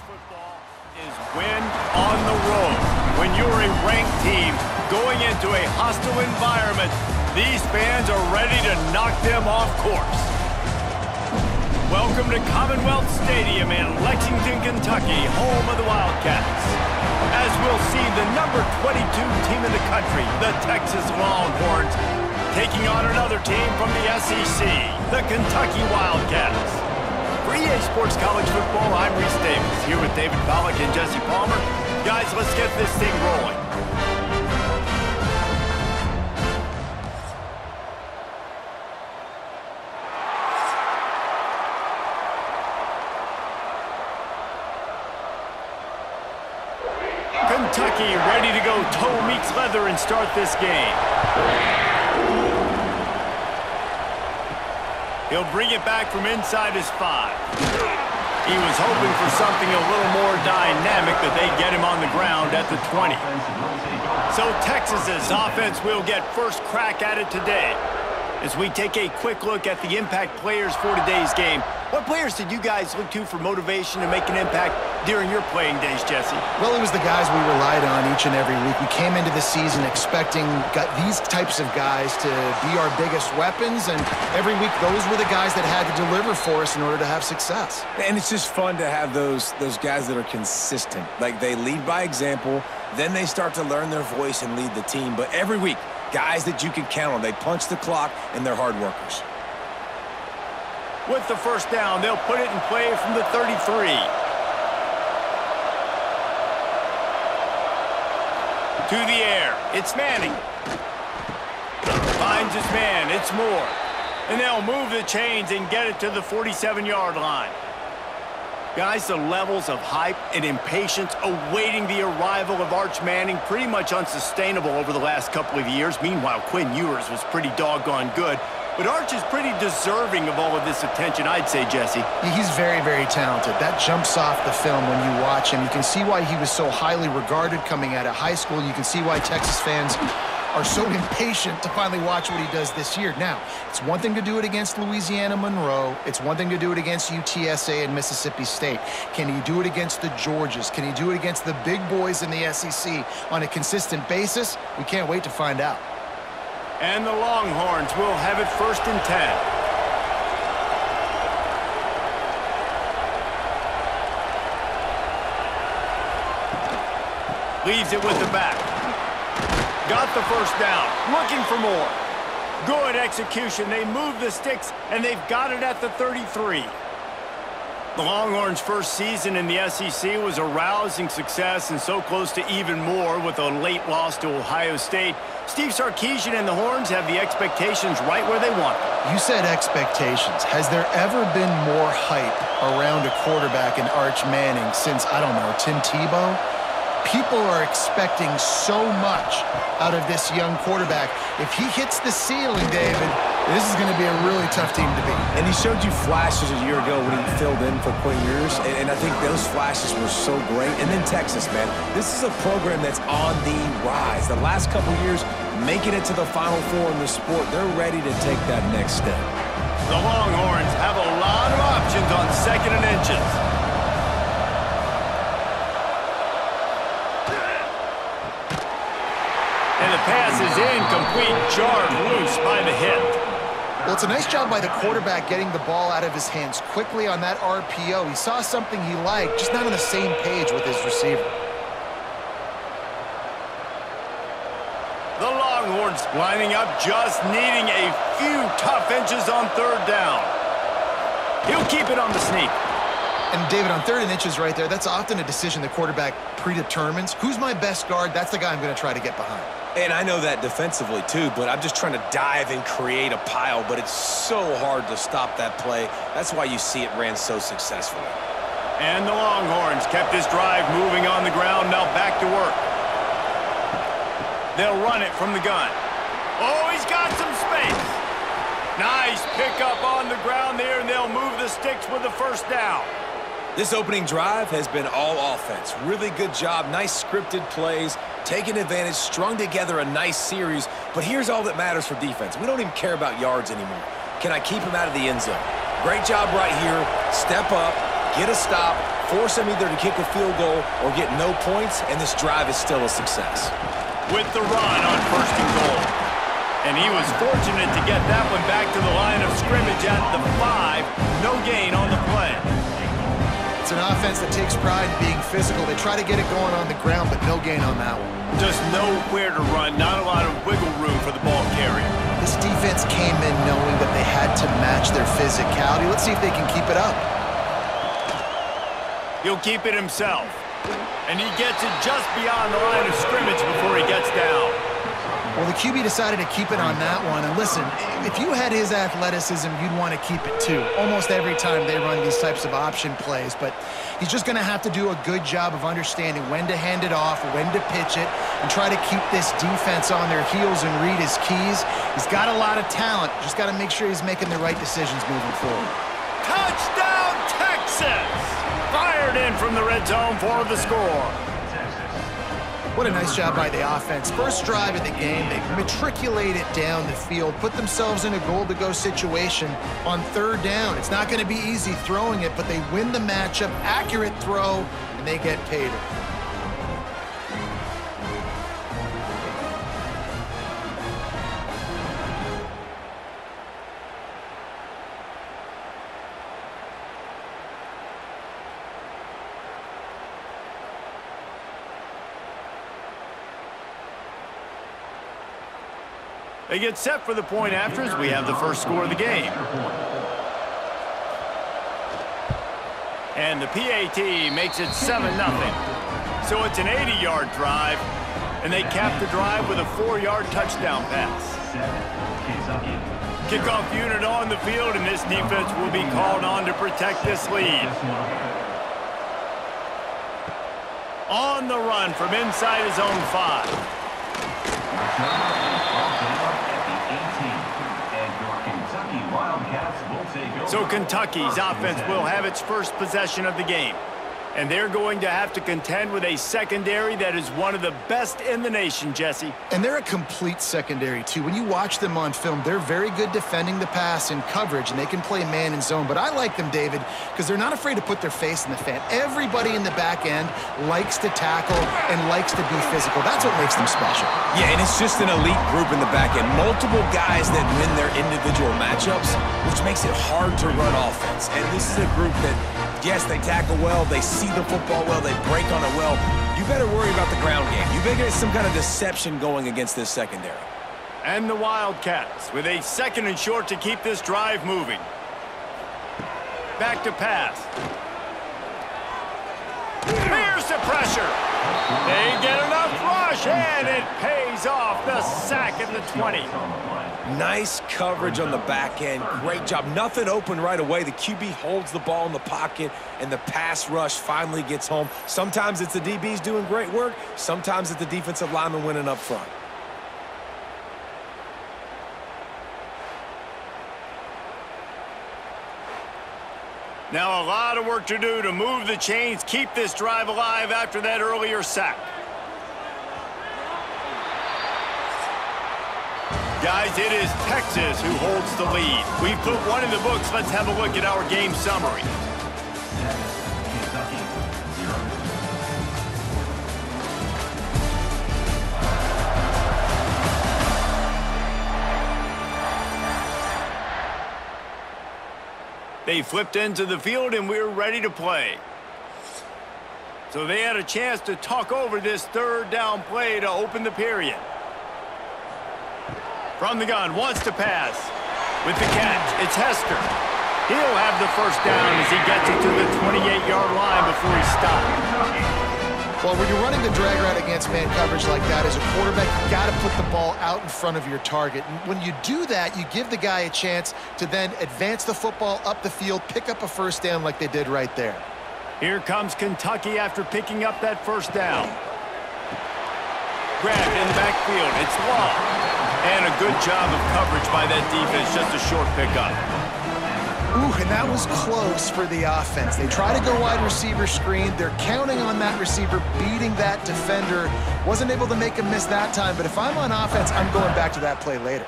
football is win on the road. When you're a ranked team going into a hostile environment, these fans are ready to knock them off course. Welcome to Commonwealth Stadium in Lexington, Kentucky, home of the Wildcats. As we'll see the number 22 team in the country, the Texas Longhorns, taking on another team from the SEC, the Kentucky Wildcats. For EA Sports College Football, I'm Reese Davis, here with David Pollack and Jesse Palmer. Guys, let's get this thing rolling. Kentucky ready to go toe meets leather and start this game. He'll bring it back from inside his 5. He was hoping for something a little more dynamic, but they get him on the ground at the 20. So Texas's offense will get first crack at it today. As we take a quick look at the impact players for today's game, what players did you guys look to for motivation to make an impact during your playing days, Jesse? Well, it was the guys we relied on each and every week. We came into the season expecting these types of guys to be our biggest weapons, and every week those were the guys that had to deliver for us in order to have success. And it's just fun to have those guys that are consistent. Like, they lead by example, then they start to learn their voice and lead the team. But every week, guys that you can count on. They punch the clock, and they're hard workers. With the first down, they'll put it in play from the 33. To the air, it's Manning. Finds his man, it's Moore. And they'll move the chains and get it to the 47-yard line. Guys, the levels of hype and impatience awaiting the arrival of Arch Manning pretty much unsustainable over the last couple of years. Meanwhile, Quinn Ewers was pretty doggone good. But Arch is pretty deserving of all of this attention, I'd say, Jesse. He's very, very talented. That jumps off the film when you watch him. You can see why he was so highly regarded coming out of high school. You can see why Texas fans are so impatient to finally watch what he does this year. Now, it's one thing to do it against Louisiana Monroe. It's one thing to do it against UTSA and Mississippi State. Can he do it against the Georgias? Can he do it against the big boys in the SEC on a consistent basis? We can't wait to find out. And the Longhorns will have it first and 10. Leaves it with the back. Got the first down. Looking for more. Good execution. They move the sticks, and they've got it at the 33. The Longhorns' first season in the SEC was a rousing success and so close to even more with a late loss to Ohio State. Steve Sarkisian and the Horns have the expectations right where they want them. You said expectations. Has there ever been more hype around a quarterback in Arch Manning since, I don't know, Tim Tebow? People are expecting so much out of this young quarterback. If he hits the ceiling, David, this is going to be a really tough team to beat. And he showed you flashes a year ago when he filled in for Quinn Ewers, and I think those flashes were so great. And then Texas, man, this is a program that's on the rise. The last couple years, making it to the Final Four in the sport, they're ready to take that next step. The Longhorns have a lot of options on 2nd and inches. And the pass is incomplete, jarred loose by the hip. Well, it's a nice job by the quarterback getting the ball out of his hands quickly on that RPO. He saw something he liked, just not on the same page with his receiver. The Longhorns lining up, just needing a few tough inches on 3rd down. He'll keep it on the sneak. And, David, on 3rd and inches right there, that's often a decision the quarterback predetermines. Who's my best guard? That's the guy I'm going to try to get behind. And I know that defensively, too, but I'm just trying to dive and create a pile, but it's so hard to stop that play. That's why you see it ran so successfully. And the Longhorns kept this drive moving on the ground, now back to work. They'll run it from the gun. Oh, he's got some space. Nice pickup on the ground there, and they'll move the sticks with the first down. This opening drive has been all offense. Really good job, nice scripted plays, taking advantage, strung together a nice series. But here's all that matters for defense. We don't even care about yards anymore. Can I keep him out of the end zone? Great job right here. Step up, get a stop, force them either to kick a field goal or get no points, and this drive is still a success. With the run on 1st and goal. And he was fortunate to get that one back to the line of scrimmage at the 5. No gain on the play. It's an offense that takes pride in being physical. They try to get it going on the ground, but no gain on that one. Just nowhere to run, not a lot of wiggle room for the ball carrier. This defense came in knowing that they had to match their physicality. Let's see if they can keep it up. He'll keep it himself. And he gets it just beyond the line of scrimmage before he gets down. Well, the QB decided to keep it on that one. And listen, if you had his athleticism, you'd want to keep it too. Almost every time they run these types of option plays. But he's just going to have to do a good job of understanding when to hand it off, when to pitch it, and try to keep this defense on their heels and read his keys. He's got a lot of talent. Just got to make sure he's making the right decisions moving forward. Touchdown, Texas! Fired in from the red zone for the score. What a nice job by the offense. First drive of the game, they matriculate it down the field, put themselves in a goal-to-go situation on 3rd down. It's not going to be easy throwing it, but they win the matchup, accurate throw, and they get paid. They get set for the point after as we have the first score of the game. And the PAT makes it 7-0. So it's an 80-yard drive, and they cap the drive with a 4-yard touchdown pass. Kickoff unit on the field, and this defense will be called on to protect this lead. On the run from inside his own 5. So Kentucky's offense will have its first possession of the game. And they're going to have to contend with a secondary that is one of the best in the nation, Jesse. And they're a complete secondary, too. When you watch them on film, they're very good defending the pass and coverage, and they can play man and zone. But I like them, David, because they're not afraid to put their face in the fan. Everybody in the back end likes to tackle and likes to be physical. That's what makes them special. Yeah, and it's just an elite group in the back end. Multiple guys that win their individual matchups, which makes it hard to run offense. And this is a group that, yes, they tackle well, they see the football well, they break on it well. You better worry about the ground game. You better get some kind of deception going against this secondary. And the Wildcats with a 2nd and short to keep this drive moving. Back to pass. Here's the pressure. They get enough rush, and it pays off. The sack at the 20. Nice coverage on the back end. Great job. Nothing open right away. The QB holds the ball in the pocket, and the pass rush finally gets home. Sometimes it's the DBs doing great work. Sometimes it's the defensive lineman winning up front. Now a lot of work to do to move the chains, keep this drive alive after that earlier sack. Guys, it is Texas who holds the lead. We've put one in the books. Let's have a look at our game summary. They flipped into the field, and we're ready to play. So they had a chance to talk over this 3rd down play to open the period. From the gun, wants to pass. With the catch, it's Hester. He'll have the first down as he gets it to the 28-yard line before he stopped. Well, when you're running the drag route against man coverage like that as a quarterback, you got to put the ball out in front of your target. And when you do that, you give the guy a chance to then advance the football up the field, pick up a first down like they did right there. Here comes Kentucky after picking up that first down. Grabbed in the backfield. It's Long. And a good job of coverage by that defense. Just a short pickup. Ooh, and that was close for the offense. They try to go wide receiver screen. They're counting on that receiver beating that defender. Wasn't able to make him miss that time, but if I'm on offense, I'm going back to that play later.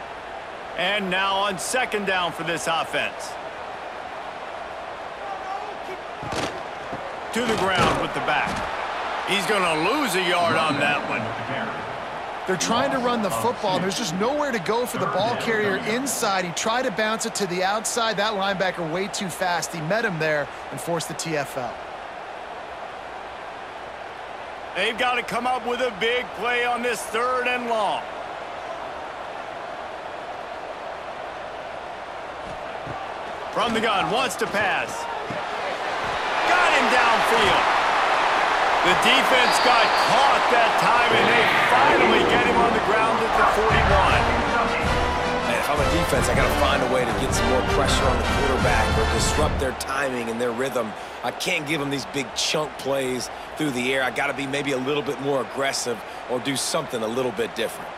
And now on 2nd down for this offense. To the ground with the back. He's going to lose a yard on that one. They're trying to run the football, and there's just nowhere to go for the ball carrier inside. He tried to bounce it to the outside. That linebacker way too fast. He met him there and forced the TFL. They've got to come up with a big play on this 3rd and long. From the gun, wants to pass. Got him downfield. The defense got caught that time, and they finally get him on the ground at the 41. Man, if I'm a defense, I got to find a way to get some more pressure on the quarterback or disrupt their timing and their rhythm. I can't give them these big chunk plays through the air. I got to be maybe a little bit more aggressive or do something a little bit different.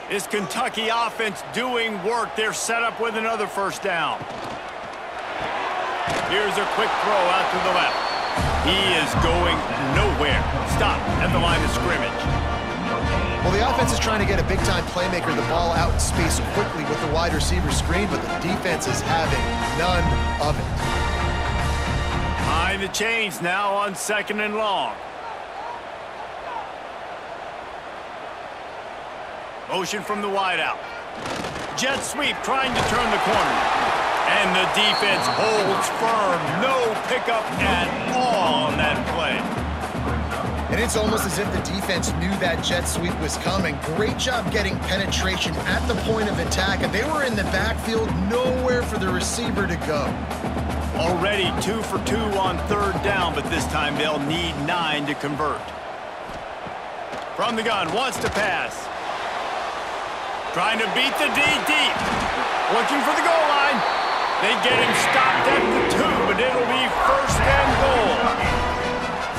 This Kentucky offense doing work. They're set up with another 1st down. Here's a quick throw out to the left. He is going nowhere. Stop at the line of scrimmage. Well, the offense is trying to get a big-time playmaker the ball out in space quickly with the wide receiver screen, but the defense is having none of it. Behind the chains now on 2nd and long. Motion from the wideout. Jet sweep trying to turn the corner. And the defense holds firm. No pickup at all on that play. And it's almost as if the defense knew that jet sweep was coming. Great job getting penetration at the point of attack. And they were in the backfield, nowhere for the receiver to go. Already 2 for 2 on 3rd down, but this time they'll need 9 to convert. From the gun, wants to pass. Trying to beat the D deep. Looking for the goal line. They get him stopped at the 2, but it'll be 1st and goal.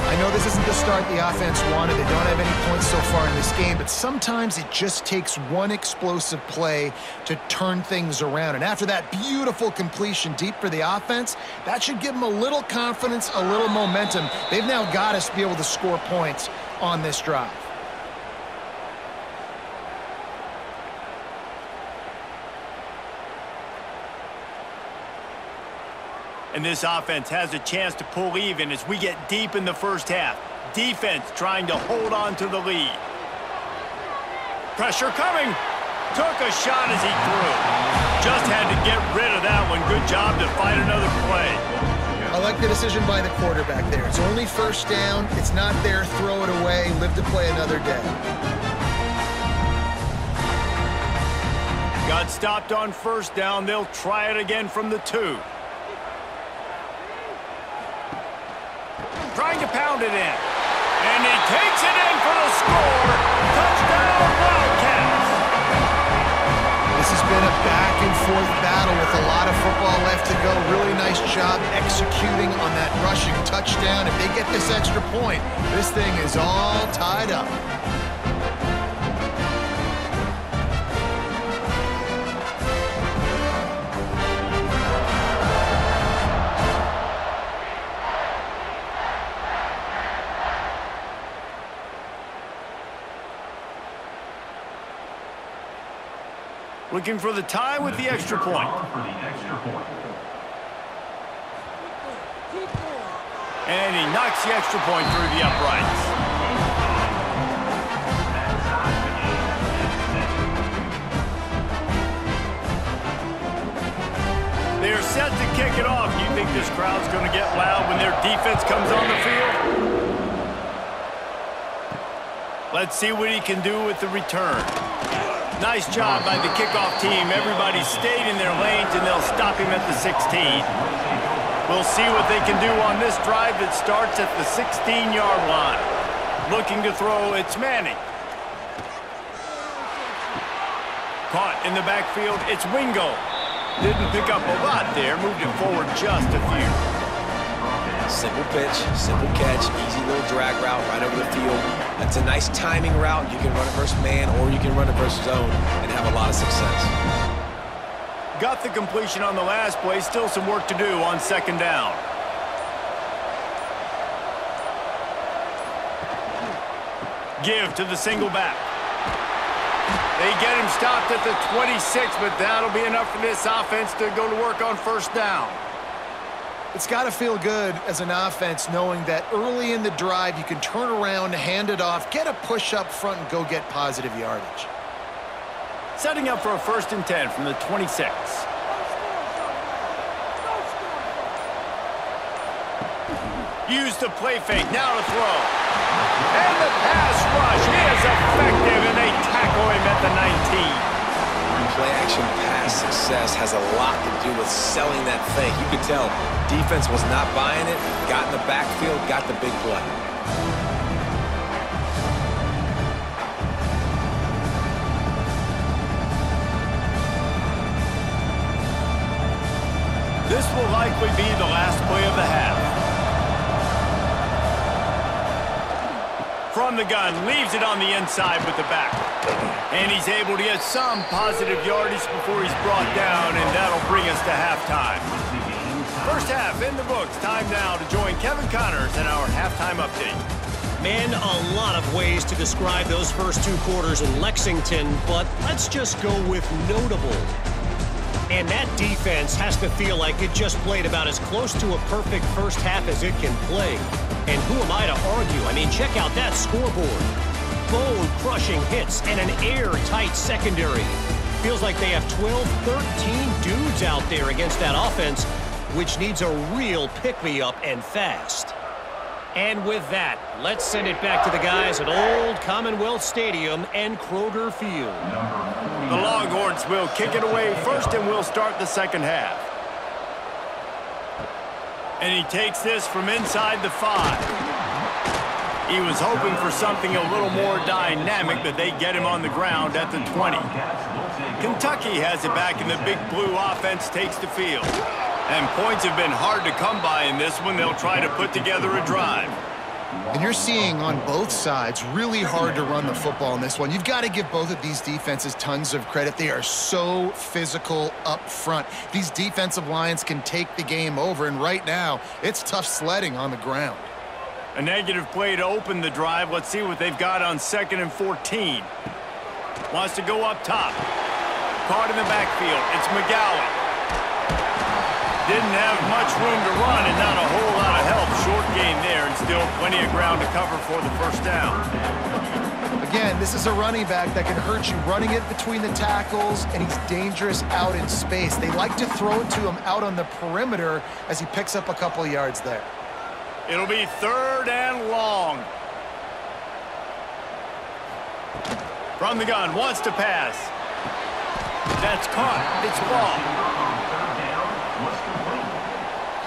I know this isn't the start the offense wanted. They don't have any points so far in this game, but sometimes it just takes one explosive play to turn things around. And after that beautiful completion deep for the offense, that should give them a little confidence, a little momentum. They've now got to be able to score points on this drive. And this offense has a chance to pull even as we get deep in the 1st half. Defense trying to hold on to the lead. Pressure coming. Took a shot as he threw. Just had to get rid of that one. Good job to find another play. I like the decision by the quarterback there. It's only 1st down. It's not there. Throw it away. Live to play another day. Got stopped on 1st down. They'll try it again from the 2. Trying to pound it in. And he takes it in for the score. Touchdown, Wildcats. This has been a back-and-forth battle with a lot of football left to go. Really nice job executing on that rushing touchdown. If they get this extra point, this thing is all tied up. Looking for the tie with the extra point. And he knocks the extra point through the uprights. They're set to kick it off. You think this crowd's going to get loud when their defense comes on the field? Let's see what he can do with the return. Nice job by the kickoff team. Everybody stayed in their lanes, and they'll stop him at the 16. We'll see what they can do on this drive that starts at the 16-yard line. Looking to throw, it's Manning. Caught in the backfield, it's Wingo. Didn't pick up a lot there, moved it forward just a few. Simple pitch, simple catch, easy little drag route right over the field. That's a nice timing route. You can run it versus man or you can run it versus zone and have a lot of success. Got the completion on the last play. Still some work to do on 2nd down. Give to the single back. They get him stopped at the 26, but that'll be enough for this offense to go to work on 1st down. It's got to feel good as an offense knowing that early in the drive you can turn around, hand it off, get a push up front, and go get positive yardage. Setting up for a 1st and 10 from the 26. Use the play fake, now to throw. And the pass rush is effective, and they tackle him at the 19. Play-action pass success has a lot to do with selling that fake. You could tell defense was not buying it, got in the backfield, got the big play. This will likely be the last play of the half. From the gun, leaves it on the inside with the back. And he's able to get some positive yardage before he's brought down, and that'll bring us to halftime. First half in the books. Time now to join Kevin Connors in our halftime update. Man, a lot of ways to describe those first 2 quarters in Lexington, but let's just go with notable. And that defense has to feel like it just played about as close to a perfect first half as it can play. And who am I to argue? I mean, check out that scoreboard. Bone-crushing hits and an airtight secondary. Feels like they have 12, 13 dudes out there against that offense, which needs a real pick-me-up and fast. And with that, let's send it back to the guys at Old Commonwealth Stadium and Kroger Field. The Longhorns will kick it away first, and we'll start the second half. And he takes this from inside the 5. He was hoping for something a little more dynamic, but they get him on the ground at the 20. Kentucky has it back, and the Big Blue offense takes the field. And points have been hard to come by in this one. They'll try to put together a drive. And you're seeing on both sides really hard to run the football in this one. You've got to give both of these defenses tons of credit. They are so physical up front. These defensive lines can take the game over, and right now it's tough sledding on the ground. A negative play to open the drive. Let's see what they've got on 2nd and 14. Wants to go up top. Caught in the backfield. It's McGowan. Didn't have much room to run and not a whole lot of help. Short gain there, and still plenty of ground to cover for the first down. Again, this is a running back that can hurt you running it between the tackles, and he's dangerous out in space. They like to throw it to him out on the perimeter as he picks up a couple yards there. It'll be 3rd and long. From the gun, wants to pass. That's caught. It's ball.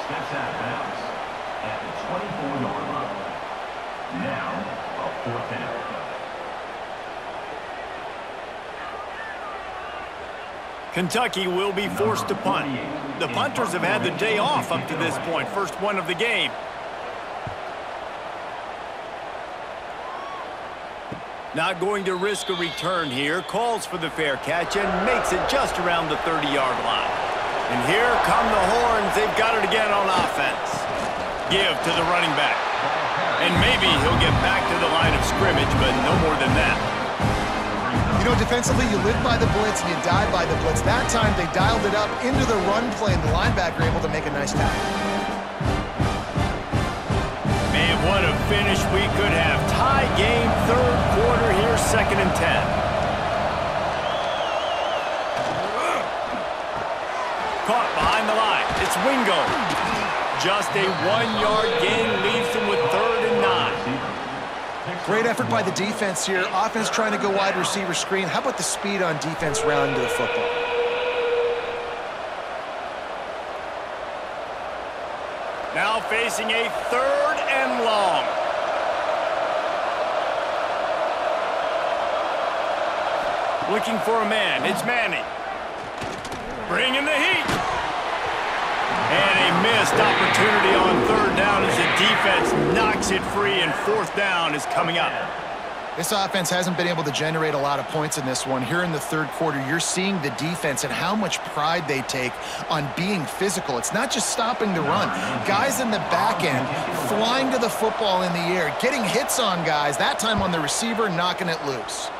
Steps out of bounds at the 24-yard line. Now, a 4th down. Kentucky will be forced to punt. The punters have had the day off up to this point. First one of the game. Not going to risk a return here. Calls for the fair catch and makes it just around the 30-yard line. And here come the Horns. They've got it again on offense. Give to the running back. And maybe he'll get back to the line of scrimmage, but no more than that. You know, defensively, you live by the blitz and you die by the blitz. That time, they dialed it up into the run play, and the linebacker able to make a nice tackle. Man, what a finish we could have. Tie game, 3rd quarter here, 2nd and 10. Caught behind the line. It's Wingo. Just a 1-yard gain leaves him with 3rd and 9. Great effort by the defense here. Offense trying to go wide receiver screen. How about the speed on defense rounding to the football? Now facing a 3rd and long. Looking for a man. It's Manning. Bringing the heat. And a missed opportunity on 3rd down as the defense knocks it free, and 4th down is coming up. This offense hasn't been able to generate a lot of points in this one. Here in the 3rd quarter, you're seeing the defense and how much pride they take on being physical. It's not just stopping the run. Guys in the back end flying to the football in the air, getting hits on guys, that time on the receiver, knocking it loose.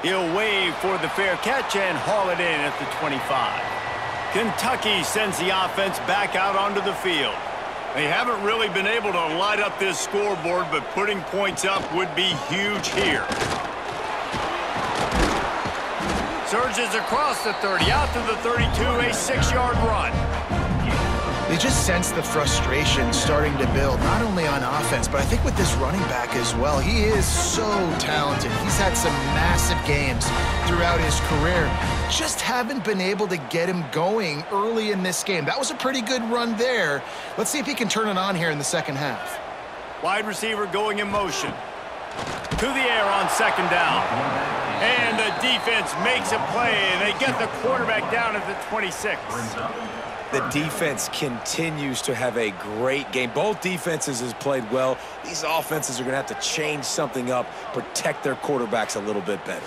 He'll wave for the fair catch and haul it in at the 25. Kentucky sends the offense back out onto the field. They haven't really been able to light up this scoreboard, but putting points up would be huge here. Surges across the 30, out to the 32, a 6-yard run. They just sense the frustration starting to build, not only on offense, but I think with this running back as well. He is so talented. He's had some massive games throughout his career. Just haven't been able to get him going early in this game. That was a pretty good run there. Let's see if he can turn it on here in the second half. Wide receiver going in motion. To the air on second down. And the defense makes a play, and they get the quarterback down at the 26. The defense continues to have a great game. Both defenses has played well. These offenses are going to have to change something up, protect their quarterbacks a little bit better.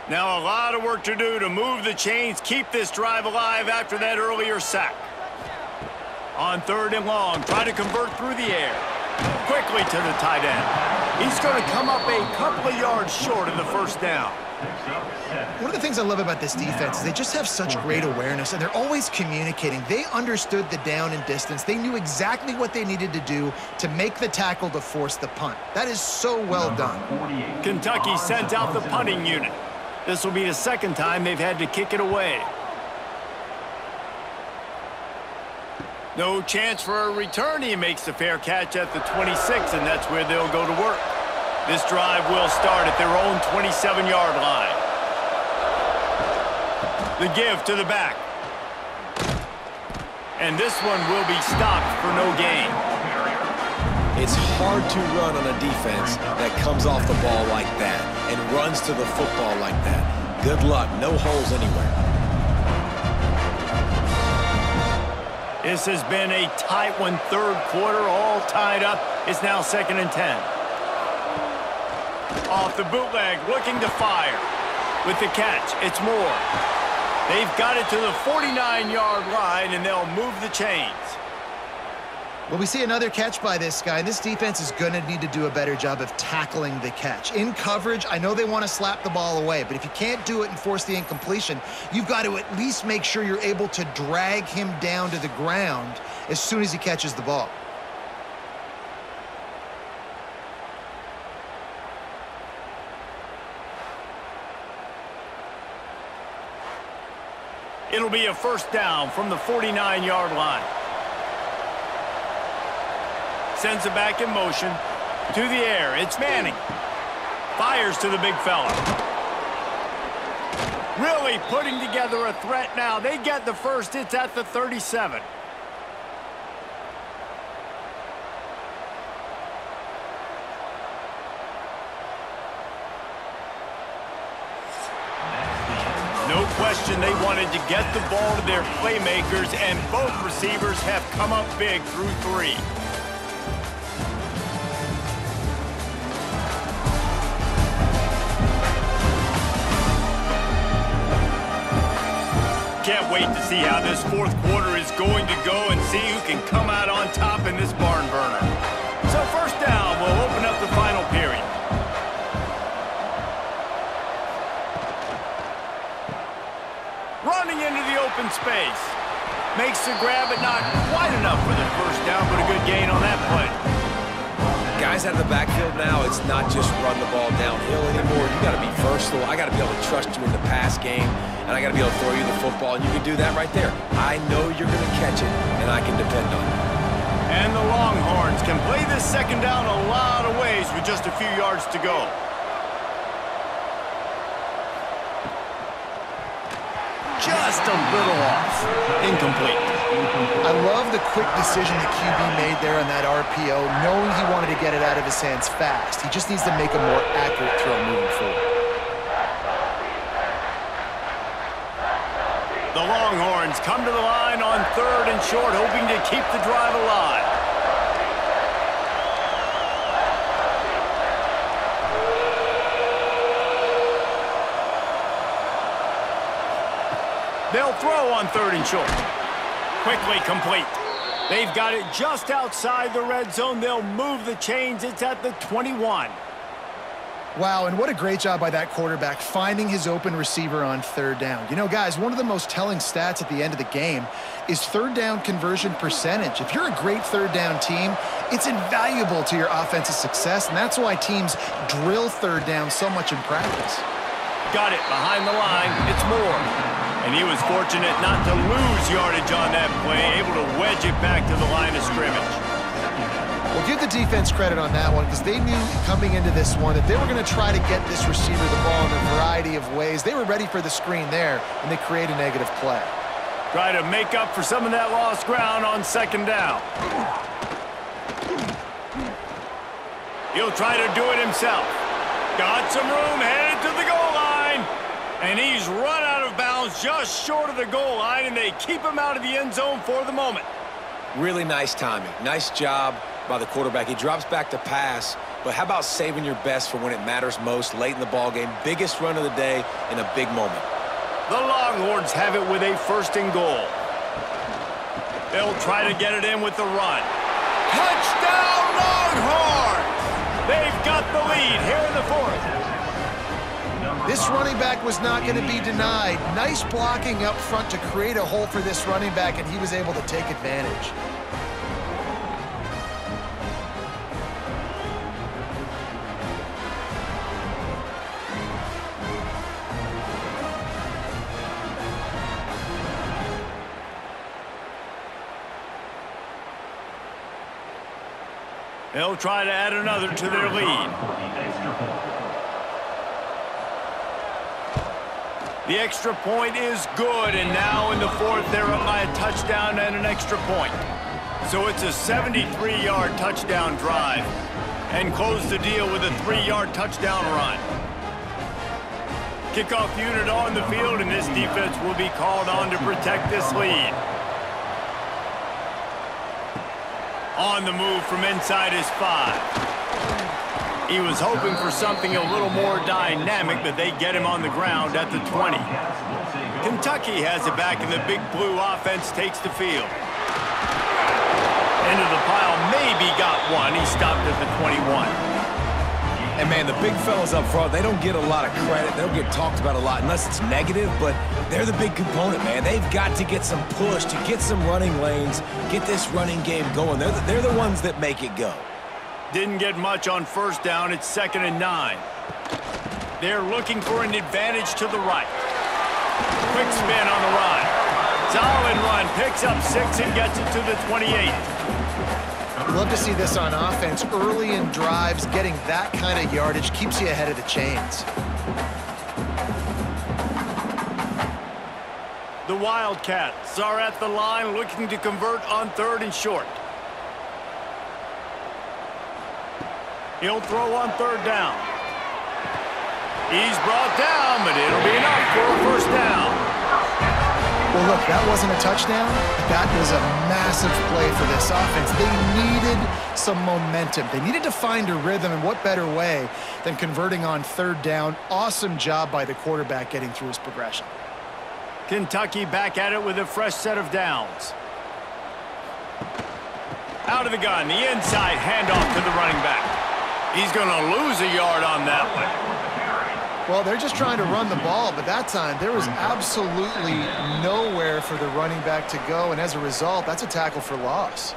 Now a lot of work to do to move the chains, keep this drive alive after that earlier sack. On 3rd and long, try to convert through the air. Quickly to the tight end. He's going to come up a couple of yards short of the first down. One of the things I love about this defense is they just have such great awareness, and they're always communicating. They understood the down and distance. They knew exactly what they needed to do to make the tackle to force the punt. That is so well done. Kentucky sends out the punting unit. This will be the second time they've had to kick it away. No chance for a return. He makes the fair catch at the 26, and that's where they'll go to work. This drive will start at their own 27-yard line. The give to the back. And this one will be stopped for no gain. It's hard to run on a defense that comes off the ball like that and runs to the football like that. Good luck. No holes anywhere. This has been a tight one, 3rd quarter, all tied up. It's now 2nd and 10. Off the bootleg, looking to fire. With the catch, it's Moore. They've got it to the 49-yard line, and they'll move the chains. Well, we see another catch by this guy. This defense is going to need to do a better job of tackling the catch. In coverage, I know they want to slap the ball away, but if you can't do it and force the incompletion, you've got to at least make sure you're able to drag him down to the ground as soon as he catches the ball. It'll be a first down from the 49-yard line. Sends it back in motion. To the air, it's Manning. Fires to the big fella. Really putting together a threat now. They get the first. It's at the 37. No question they wanted to get the ball to their playmakers, and both receivers have come up big through 3. Can't wait to see how this 4th quarter is going to go and see who can come out on top in this barn burner. So first down, we'll open up the final period. Running into the open space. Makes the grab, but not quite enough for the first down, but a good gain on that play. Guys out of the backfield now, it's not just run the ball downhill anymore. You got to be versatile. I got to be able to trust you in the pass game, and I got to be able to throw you the football, and you can do that right there. I know you're going to catch it, and I can depend on it. And the Longhorns can play this second down a lot of ways with just a few yards to go. Just a little off. Incomplete. I love the quick decision the QB made there on that RPO, knowing he wanted to get it out of his hands fast. He just needs to make a more accurate throw moving forward. The Longhorns come to the line on 3rd and short, hoping to keep the drive alive. They'll throw on 3rd and short. Quickly complete. They've got it just outside the red zone. They'll move the chains. It's at the 21. Wow, and what a great job by that quarterback finding his open receiver on third down. You know, guys, one of the most telling stats at the end of the game is third down conversion percentage. If you're a great third down team, it's invaluable to your offensive success, and that's why teams drill third down so much in practice. Got it behind the line. It's Moore. And he was fortunate not to lose yardage on that play, able to wedge it back to the line of scrimmage. Well, give the defense credit on that one because they knew coming into this one that they were going to try to get this receiver the ball in a variety of ways. They were ready for the screen there, and they create a negative play. Try to make up for some of that lost ground on second down. He'll try to do it himself. Got some room, headed to the goal line. And he's run out of bounds just short of the goal line, and they keep him out of the end zone for the moment. Really nice timing. Nice job by the quarterback. He drops back to pass, but how about saving your best for when it matters most late in the ball game? Biggest run of the day in a big moment. The Longhorns have it with a 1st and goal. They'll try to get it in with the run. Touchdown, Longhorns! They've got the lead here in the 4th. This running back was not going to be denied. Nice blocking up front to create a hole for this running back, and he was able to take advantage. They'll try to add another to their lead. The extra point is good, and now in the 4th, they're up by a touchdown and an extra point. So it's a 73-yard touchdown drive, and close the deal with a 3-yard touchdown run. Kickoff unit on the field, and this defense will be called on to protect this lead. On the move from inside his 5. He was hoping for something a little more dynamic, but they get him on the ground at the 20. Kentucky has it back, and the Big Blue offense takes the field. Into the pile, maybe got one. He stopped at the 21. And, man, the big fellas up front, they don't get a lot of credit. They don't get talked about a lot unless it's negative, but they're the big component, man. They've got to get some push, to get some running lanes, get this running game going. They're the ones that make it go. Didn't get much on 1st down. It's 2nd and 9. They're looking for an advantage to the right. Quick spin on the run. Solid run. Picks up 6 and gets it to the 28. Love to see this on offense. Early in drives, getting that kind of yardage keeps you ahead of the chains. The Wildcats are at the line looking to convert on 3rd and short. He'll throw on 3rd down. He's brought down, but it'll be enough for a 1st down. Well, look, that wasn't a touchdown, but that was a massive play for this offense. They needed some momentum. They needed to find a rhythm, and what better way than converting on 3rd down. Awesome job by the quarterback getting through his progression. Kentucky back at it with a fresh set of downs. Out of the gun, the inside handoff to the running back. He's going to lose a yard on that one. Well, they're just trying to run the ball, but that time there was absolutely nowhere for the running back to go, and as a result, that's a tackle for loss.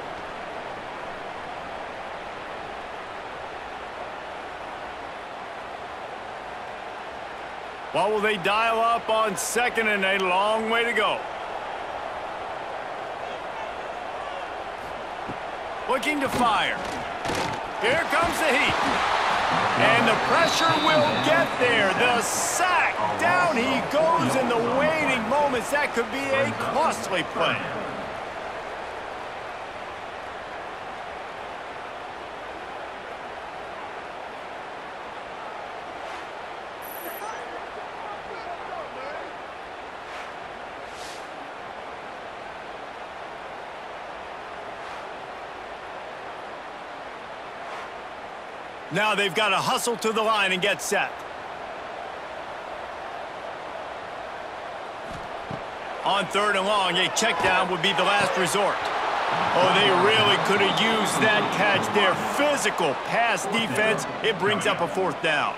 What will they dial up on 2nd and a long way to go? Looking to fire. Here comes the heat. And the pressure will get there. The sack. Down he goes in the waning moments. That could be a costly play. Now they've got to hustle to the line and get set. On 3rd and long, a check down would be the last resort. Oh, they really could have used that catch there. Physical pass defense. It brings up a 4th down.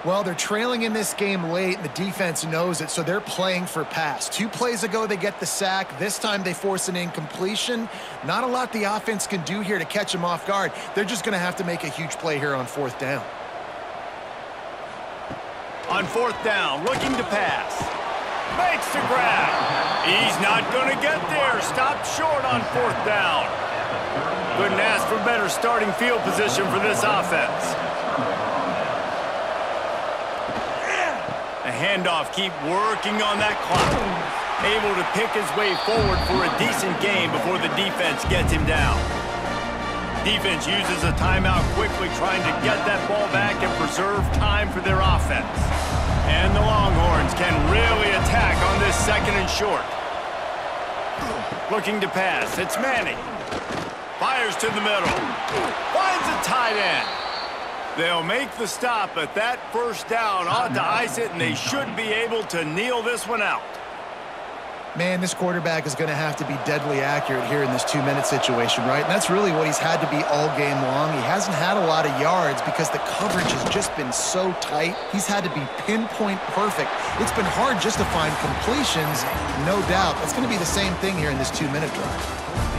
Well, they're trailing in this game late, and the defense knows it, so they're playing for pass. 2 plays ago, they get the sack. This time, they force an incompletion. Not a lot the offense can do here to catch them off guard. They're just going to have to make a huge play here on 4th down. On 4th down, looking to pass. Makes the grab. He's not going to get there. Stopped short on 4th down. Couldn't ask for better starting field position for this offense. The handoff, keep working on that clock. Able to pick his way forward for a decent game before the defense gets him down. Defense uses a timeout quickly, trying to get that ball back and preserve time for their offense. And the Longhorns can really attack on this 2nd and short. Looking to pass, it's Manning. Fires to the middle. Finds a tight end. They'll make the stop, but that 1st down ought to ice it, and they should be able to kneel this one out. Man, this quarterback is going to have to be deadly accurate here in this 2-minute situation, right? And that's really what he's had to be all game long. He hasn't had a lot of yards because the coverage has just been so tight. He's had to be pinpoint perfect. It's been hard just to find completions, no doubt. That's going to be the same thing here in this 2-minute drive.